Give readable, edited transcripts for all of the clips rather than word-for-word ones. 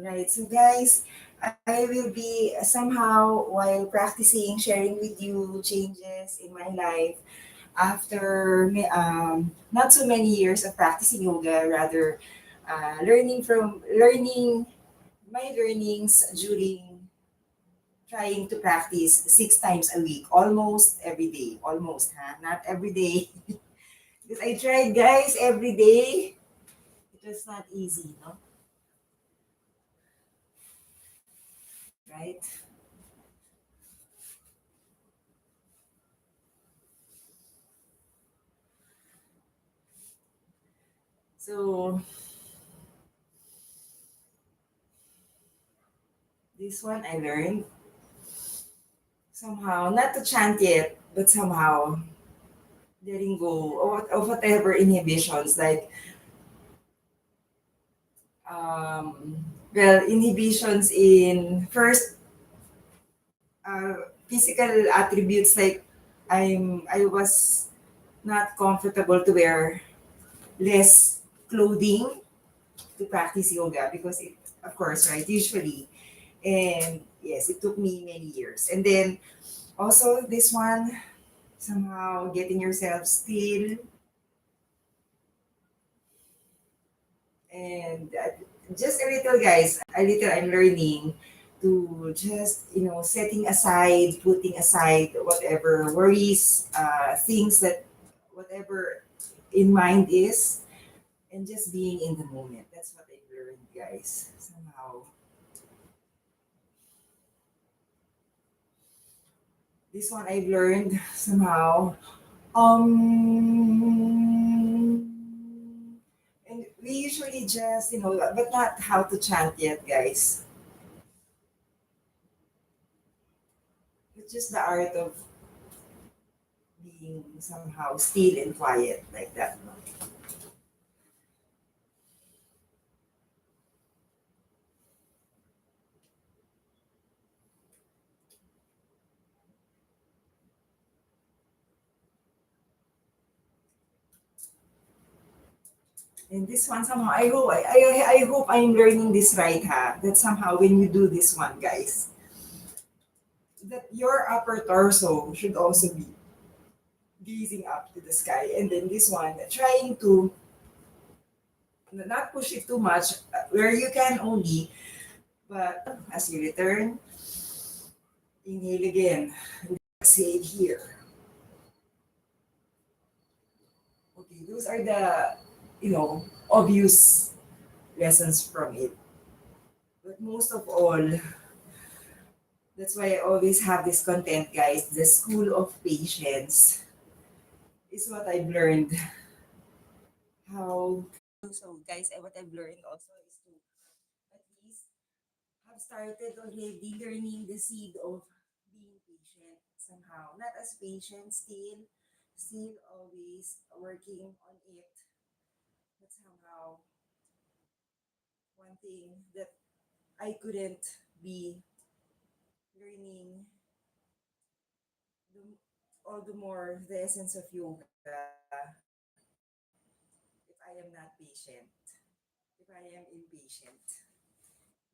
Alright, so guys, I will be somehow while practicing sharing with you changes in my life after not so many years of practicing yoga, rather learning my learnings during trying to practice 6 times a week, almost every day, almost, huh? Not every day. Because I tried, guys, every day. It was not easy, no? Right? So this one I learned somehow, not to chant yet, but somehow letting go of whatever inhibitions, like inhibitions in first uh, physical attributes, like I was not comfortable to wear less clothing to practice yoga because it, of course, right, usually. And yes, it took me many years. And then also this one, somehow getting yourself still and just a little, guys, a little I'm learning to just, setting aside, putting aside whatever worries, things that, whatever in mind is, and just being in the moment. That's what I've learned, guys, somehow. This one I've learned somehow. And we usually just, but not how to chant yet, guys. It's just the art of being somehow still and quiet like that. No? And this one somehow, I hope I'm learning this right, ha. That somehow when you do this one, guys, that your upper torso should also be gazing up to the sky. And then this one, trying to not push it too much, where you can only, but as you return, inhale again. Exhale here. Okay, those are the, obvious lessons from it. But most of all, that's why I always have this content, guys. The school of patience is what I've learned. How so, guys, what I've learned also is to at least have started already learning the seed of being patient somehow. Not as patient, still always working on it. But somehow, one thing that I couldn't be learning the, all the more the essence of yoga if I am not patient, if I am impatient.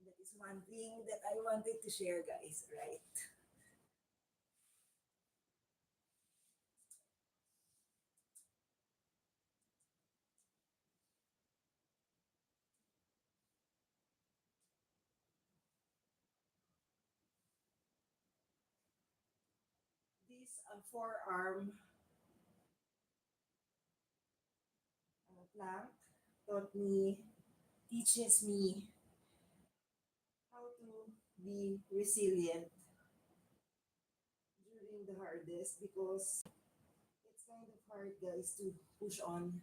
That is one thing that I wanted to share, guys, right? This forearm plank taught me, teaches me how to be resilient during the hardest because it's kind of hard, guys, to push on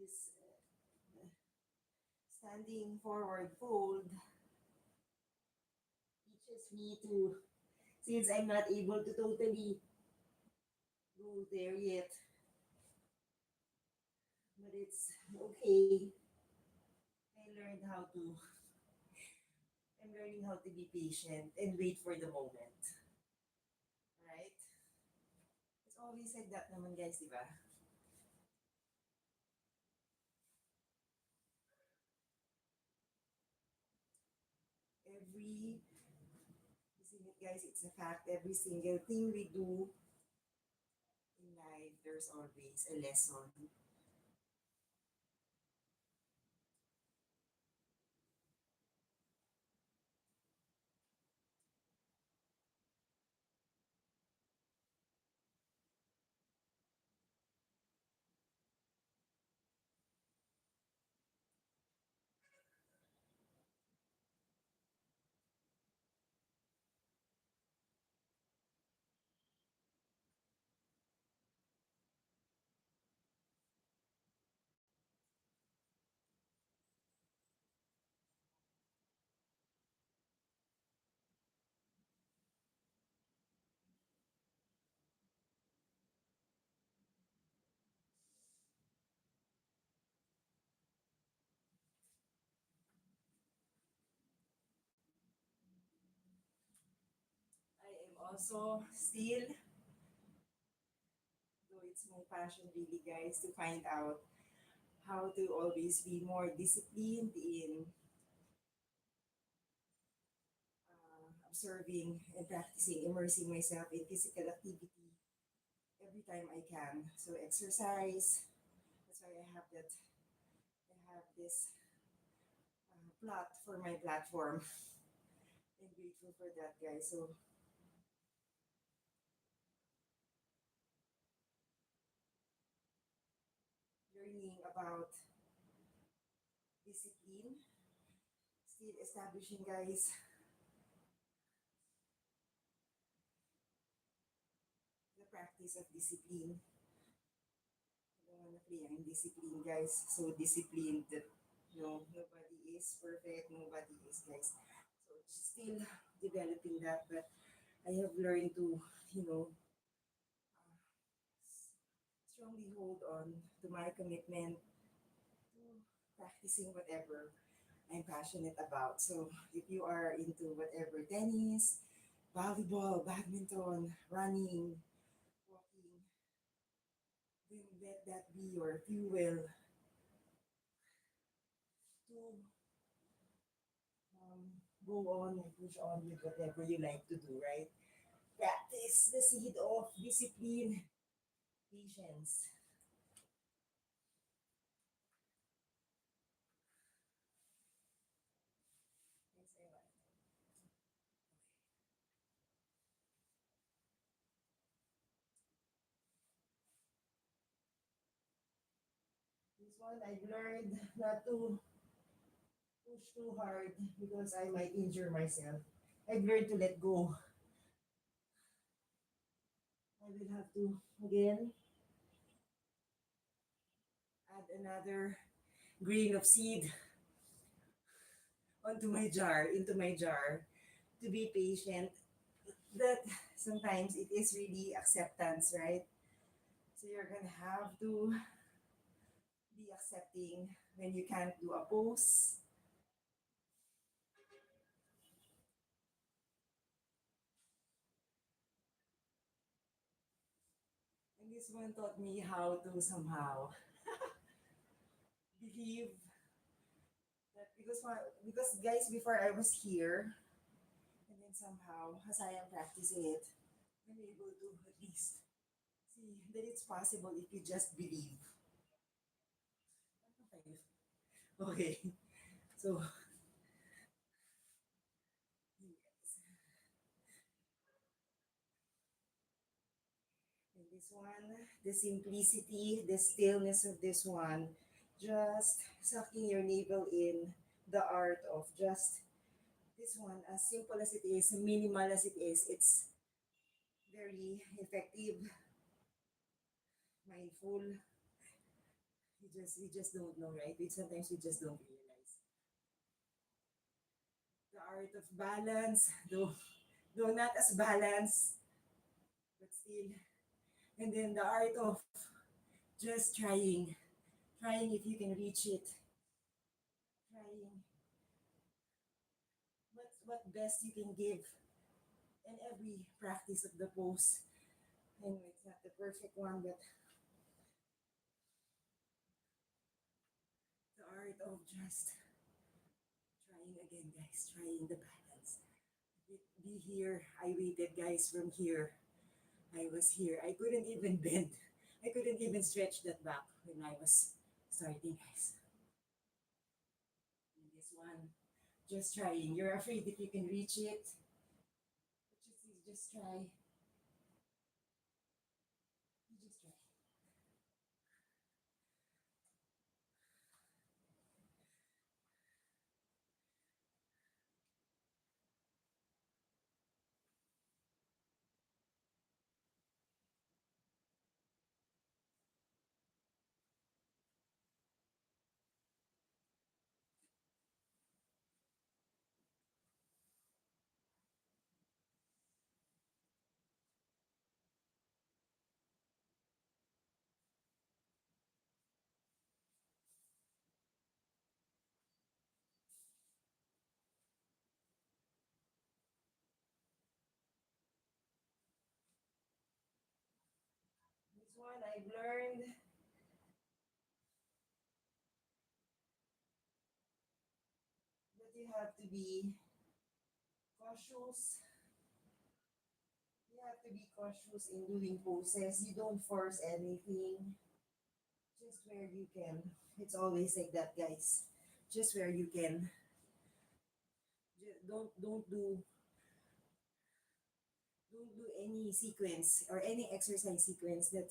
this standing forward fold teaches me to, since I'm not able to totally go there yet, but it's okay. I learned how to, I'm learning how to be patient and wait for the moment. always like that naman guys, di ba? Every, isn't it guys, it's a fact, every single thing we do in life, there's always a lesson. I am also still, though it's my passion really guys, to find out how to always be more disciplined in observing and practicing, immersing myself in physical activity every time I can. So exercise, that's why I have this plot for my platform. I'm grateful for that guys. So learning about discipline, still establishing guys the practice of discipline. I don't want to play on discipline guys. So disciplined that nobody is perfect, nobody is guys. So still developing that, but I have learned to, you know, strongly hold on to my commitment to practicing whatever I'm passionate about. So if you are into whatever tennis, volleyball, badminton, running, walking, then let that be your fuel to um, go on and push on with whatever you like to do, right? Practice the seed of discipline, patience. Thanks very much. This one I've learned not to push too hard because I might injure myself. I've learned to let go. I will have to again add another grain of seed onto my jar, into my jar, to be patient. That sometimes it is really acceptance, right? So you're gonna have to be accepting when you can't do a pose. And this one taught me how to somehow believe that because guys, before I was here, and then somehow as I am practicing it, I'm able to at least see that it's possible if you just believe. Okay, so and this one, the simplicity, the stillness of this one, just sucking your navel in, the art of just this one, as simple as it is, minimal as it is, it's very effective, mindful. You just don't know, right? Sometimes we just don't realize the art of balance, though not as balanced, but still. And then the art of just trying if you can reach it, trying what best you can give in every practice of the pose. I know it's not the perfect one, but the art of just trying again, guys. Trying the balance. Be here. I waited, guys, from here. I was here. I couldn't even bend. I couldn't even stretch that back when I was starting, guys. And this one, just trying. You're afraid if you can reach it. But just try. You just try. This one I've learned that you have to be cautious. You have to be cautious in doing poses. You don't force anything. Just where you can. It's always like that, guys. Just where you can. Don't do any sequence or any exercise sequence that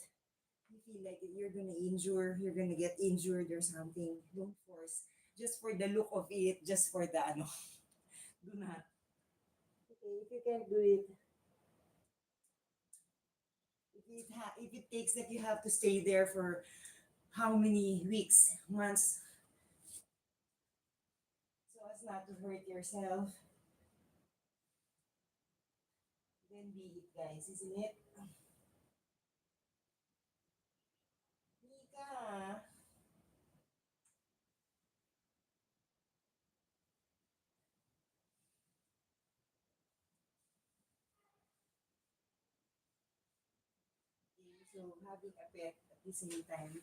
you feel like you're gonna get injured or something. Don't force. Just for the look of it, just for the ano. Do not. Okay, if you can't do it, if it takes that you have to stay there for how many weeks, months, so as not to hurt yourself, then be it, guys, isn't it? Mika. Okay, so having a pet at the same time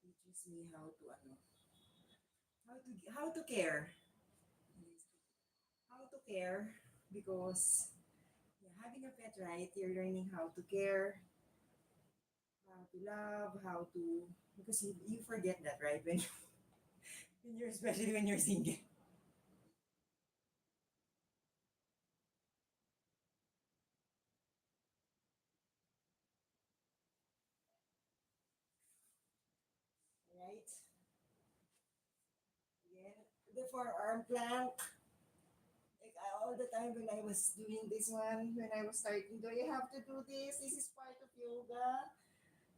teaches me how to care. How to care because yeah, having a pet, right? You're learning how to care, how to love, how to because you forget that, right? When you're especially when you're single, right? Again, the forearm plank. Like all the time when I was doing this one, when I was starting, do you have to do this? This is part of yoga.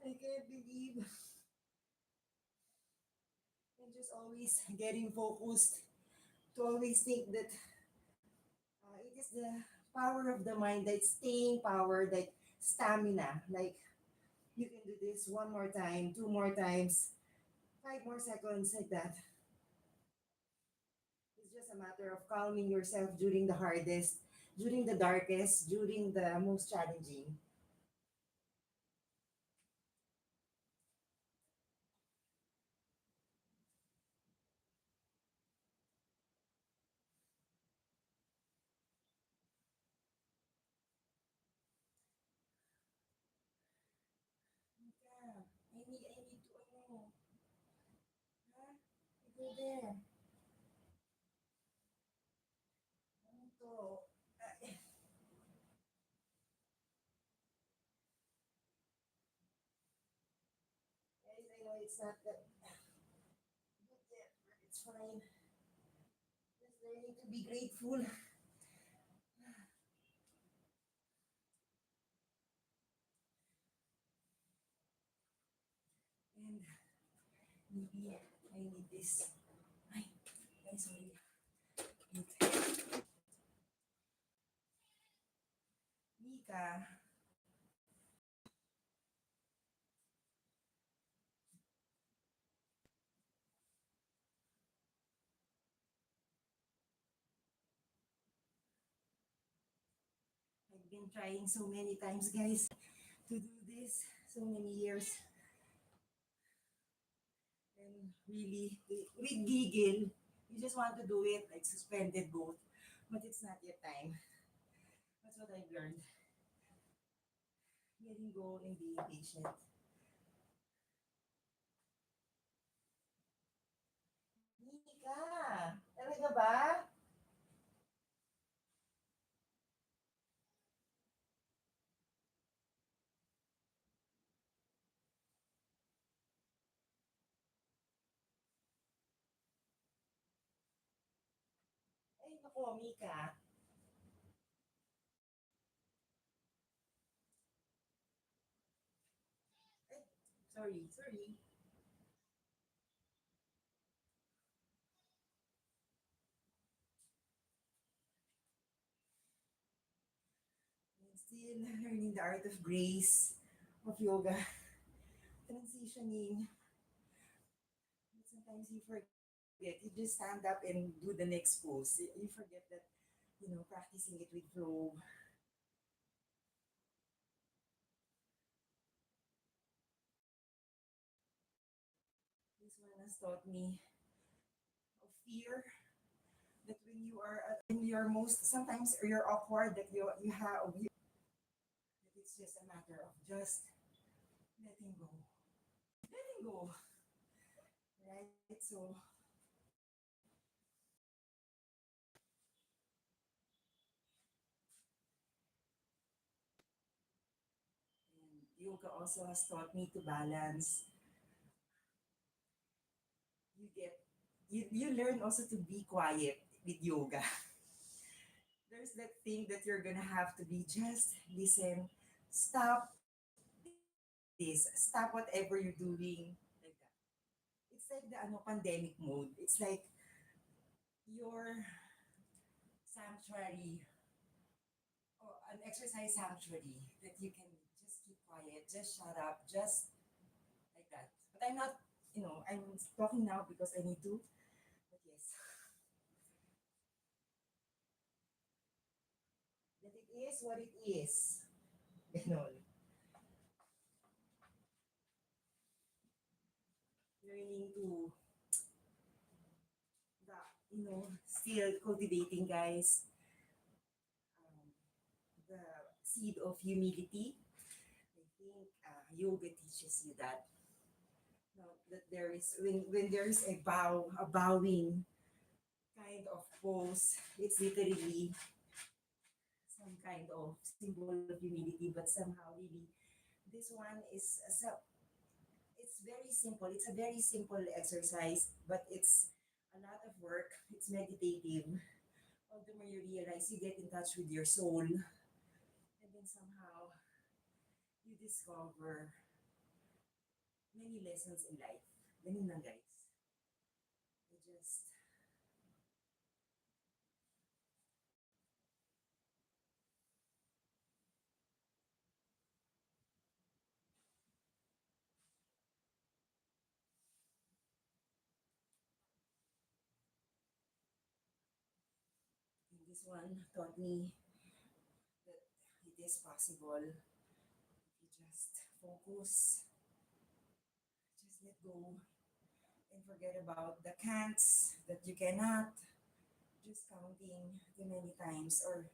I can't believe. And just always getting focused to always think that it is the power of the mind, like staying power, like stamina. Like you can do this one more time, two more times, 5 more seconds, like that. It's just a matter of calming yourself during the hardest, during the darkest, during the most challenging. Yeah, I need to, huh? Go there. To, guys, I know it's not that good yet, but it's fine. Just learning to be grateful. And maybe I need this. Ay, guys, sorry. Wait. Mika, I've been trying so many times, guys, to do this so many years and really with giggle. You just want to do it like suspended both, but it's not yet time. That's what I've learned. Letting go and being patient. Nika! Talaga ba? Ay, nako, Mika. Ay, sorry, sorry. I'm still learning the art of grace, of yoga, transitioning. But sometimes you forget. You just stand up and do the next pose. You forget that, practicing it with flow. This one has taught me of fear that when you're most sometimes you're awkward that that it's just a matter of just letting go. Letting go. Right? So and yoga also has taught me to balance. You learn also to be quiet with yoga. There's that thing that you're gonna have to be just listen, stop this, stop whatever you're doing, like that. It's like the pandemic mode. It's like your sanctuary or an exercise sanctuary that you can just keep quiet, just shut up, just like that. But I'm not, I'm talking now because I need to. But yes, that it is what it is. Ganon. Learning to the, still cultivating, guys, um, the seed of humility. I think yoga teaches you that. That there is when there's a bowing kind of pose, it's literally some kind of symbol of humility, but somehow really this one is it's very simple. It's a very simple exercise, but it's a lot of work. It's meditative. All the more you realize you get in touch with your soul, and then somehow you discover many lessons in life. Ganun lang, guys. I just, this one taught me that it is possible if you just focus, just let go, and forget about the can'ts that you cannot, just counting the many times or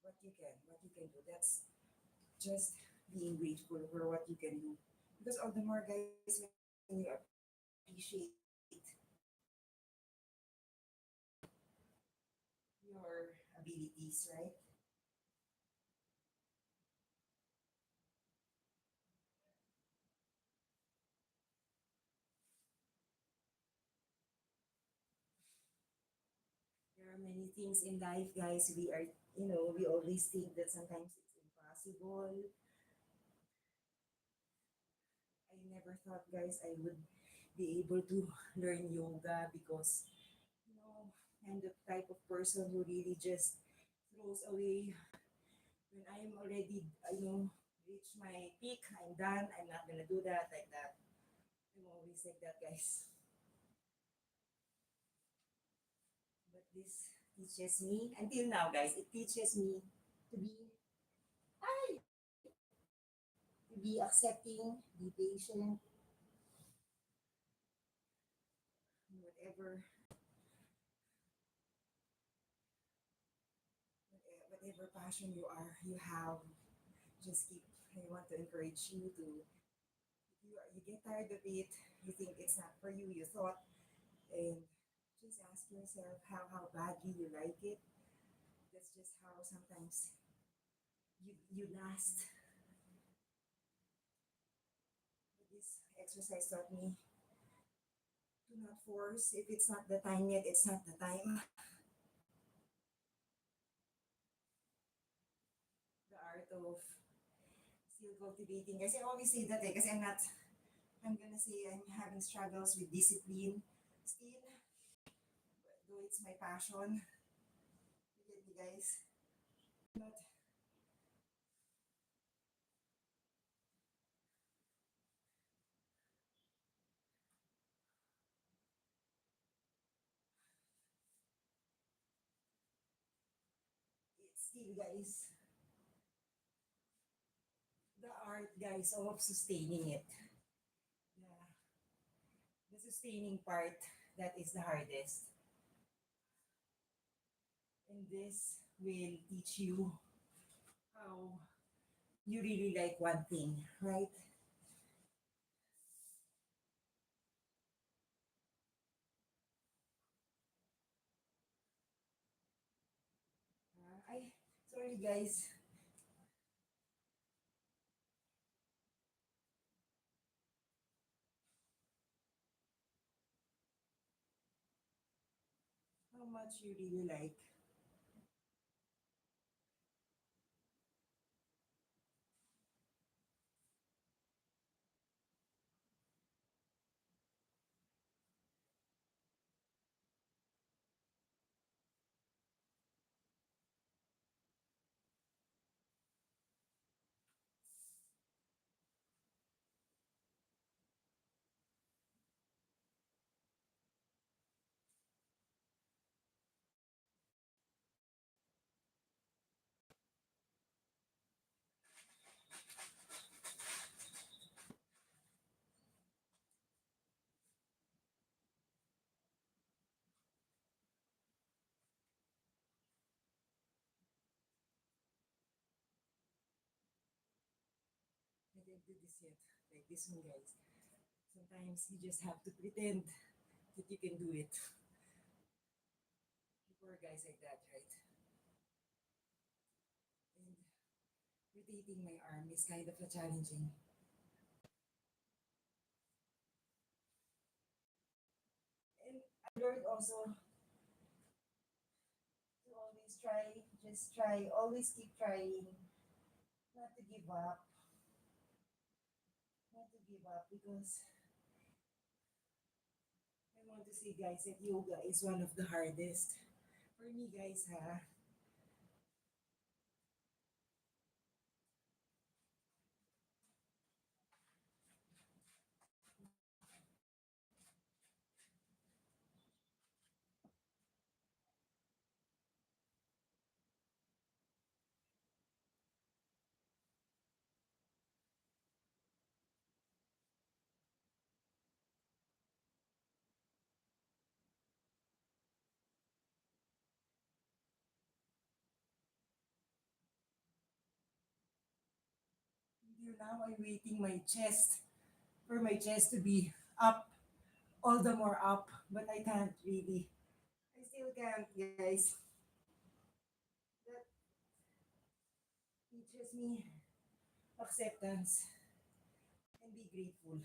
what you can do. That's just being grateful for what you can do. Because all the more, guys, when you appreciate your abilities, right? There are many things in life, guys. We always think that sometimes it's impossible. I never thought, guys, I would be able to learn yoga because, you know, I'm the type of person who really just throws away when I'm already, reach my peak. I'm done. I'm not gonna do that like that. I'm always like that, guys. But this teaches me until now, guys. It teaches me to be. Hi. Be accepting, be patient, whatever whatever passion you have, just keep. I want to encourage you to. You get tired of it, you think it's not for you, you thought, and just ask yourself how badly you like it. That's just how sometimes you last. But this exercise taught me to not force. If it's not the time yet, it's not the time. The art of still cultivating. Kasi I always say that kasi I'm gonna say I'm having struggles with discipline still, though it's my passion. You get me, guys? But it's still, guys, the art, guys, of sustaining it. The sustaining part, that is the hardest. And this will teach you how you really like one thing, right? I sorry, guys. How much you really like. I didn't do this yet. Like this one, guys. Sometimes you just have to pretend that you can do it. Poor guys like that, right? And rotating my arm is kind of a challenging. And I learned also to always try, just try, always keep trying, not to give up, not to give up because I want to say, guys, that yoga is one of the hardest. For me, guys, ha, until now I'm waiting for my chest to be up, all the more up, but I can't really. I still can't, guys. That teaches me acceptance and be grateful.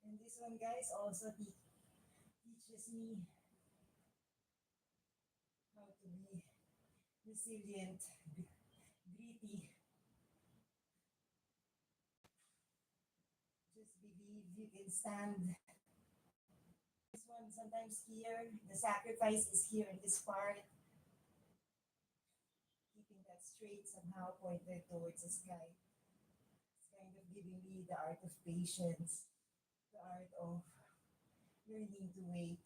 And this one, guys, also teaches me how to be resilient, gritty. Just believe you can stand. This one sometimes here, the sacrifice is here in this part, keeping that straight somehow pointed towards the sky. It's kind of giving me the art of patience, the art of learning to wait,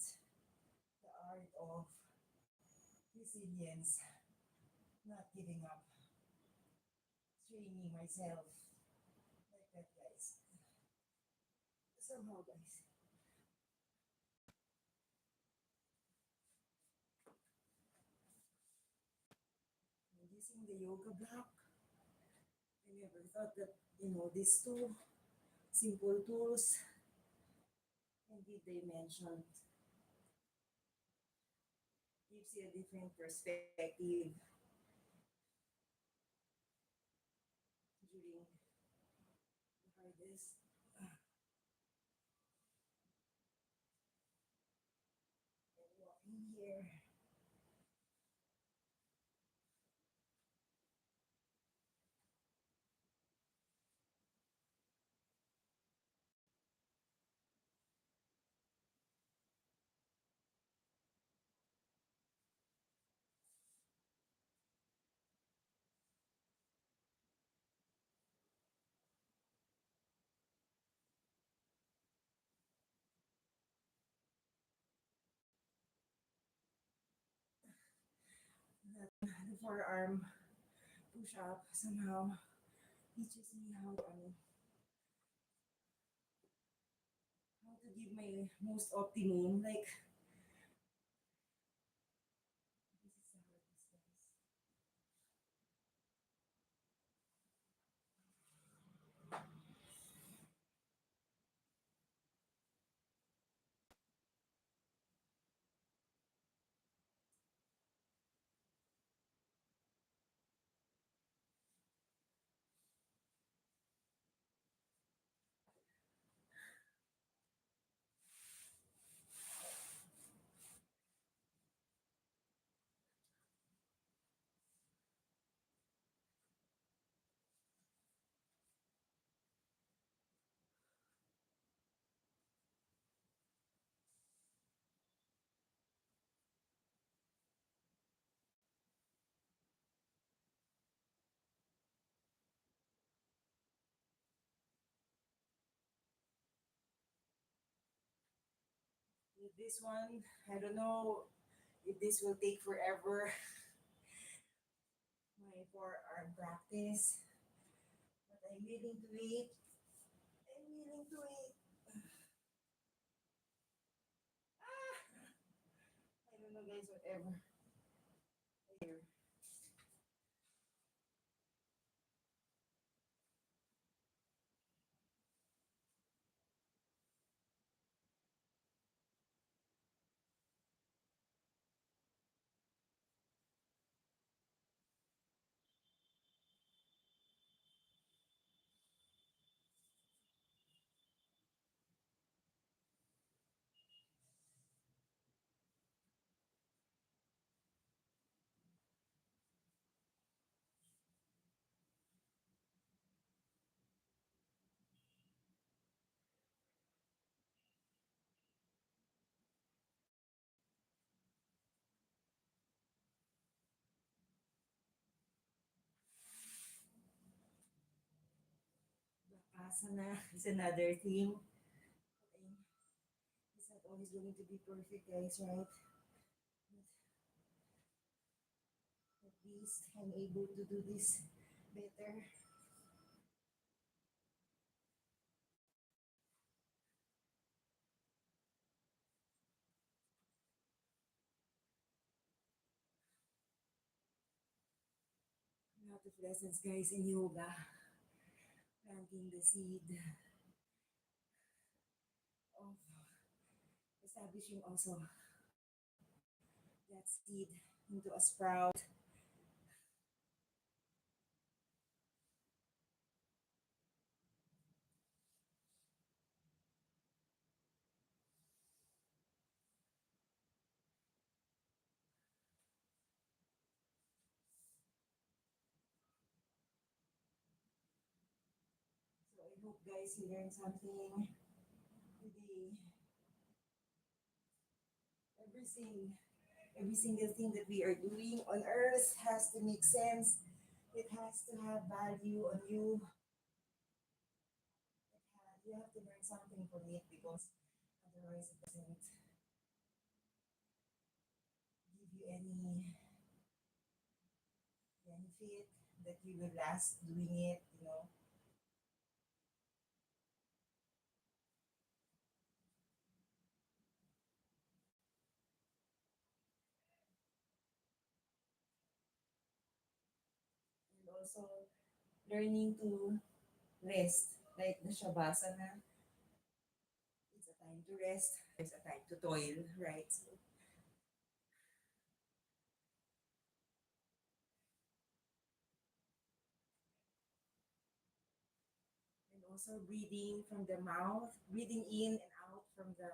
the art of resilience, not giving up, training myself like that, guys. Somehow, guys. And using the yoga block, I never thought that, these two simple tools, indeed they mentioned, gives you a different perspective during the hardest. And walking here, the forearm push up somehow teaches me how to give my most optimum. Like, this is the hardest, guys. With this one, I don't know if this will take forever, my forearm practice, but I'm willing to wait. I'm willing to wait. Ah! I don't know, guys, whatever. Here. Asana is another thing. It's not always going to be perfect, guys, right? But at least I'm able to do this better. A lot of lessons, guys, in yoga. Planting the seed of establishing also that seed into a sprout. I hope guys you learned something today. Everything, every single thing that we are doing on earth has to make sense. It has to have value on you. You have to learn something from it because otherwise it doesn't give you any benefit that you will last doing it, you know. And also learning to rest, like the Shavasana. It's a time to rest. There's a time to toil, right? So, and also breathing from the mouth, breathing in and out from the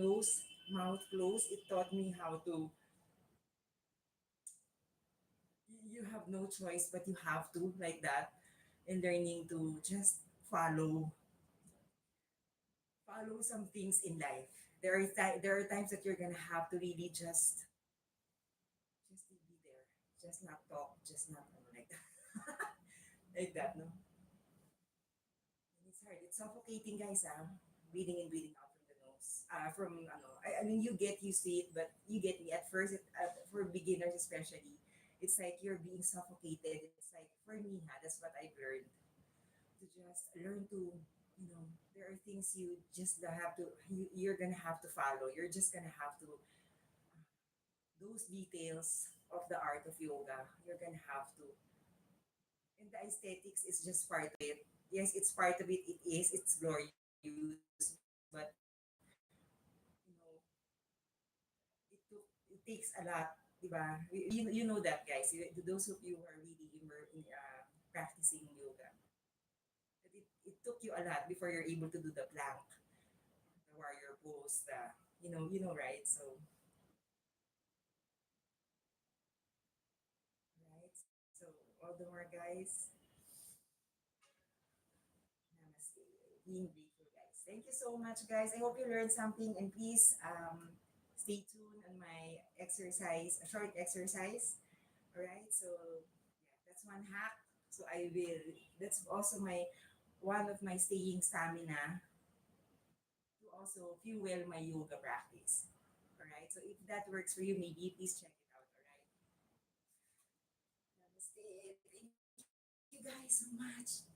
nose, mouth closed. It taught me how to. You have no choice, but you have to like that, and learning to just follow follow some things in life. There are times that you're gonna have to really just to be there, just not talk, just not like that, like that. No, and it's hard. It's suffocating, guys. Breathing in, breathing out from the nose. From ano, I mean, you get used to it, but you get me at first. For beginners especially, it's like you're being suffocated. It's like for me, that's what I've learned to just learn to, there are things you just have to, you're gonna have to follow. You're just gonna have to, those details of the art of yoga, you're gonna have to. And the aesthetics is just part of it. Yes, it's part of it. It is. It's glorious, but you know, it takes a lot, diba? You know that, guys. Those of you who are really practicing yoga, that it took you a lot before you're able to do the plank, the warrior pose, right? So, right. So, all the more, guys, namaste. Being grateful, guys. Thank you so much, guys. I hope you learned something, and please stay tuned on my exercise, a short exercise. All right. So, yeah, that's one hack. So I will. That's also one of my staying stamina to also fuel my yoga practice. All right. So if that works for you, maybe please check it out. All right. Namaste. Thank you guys so much.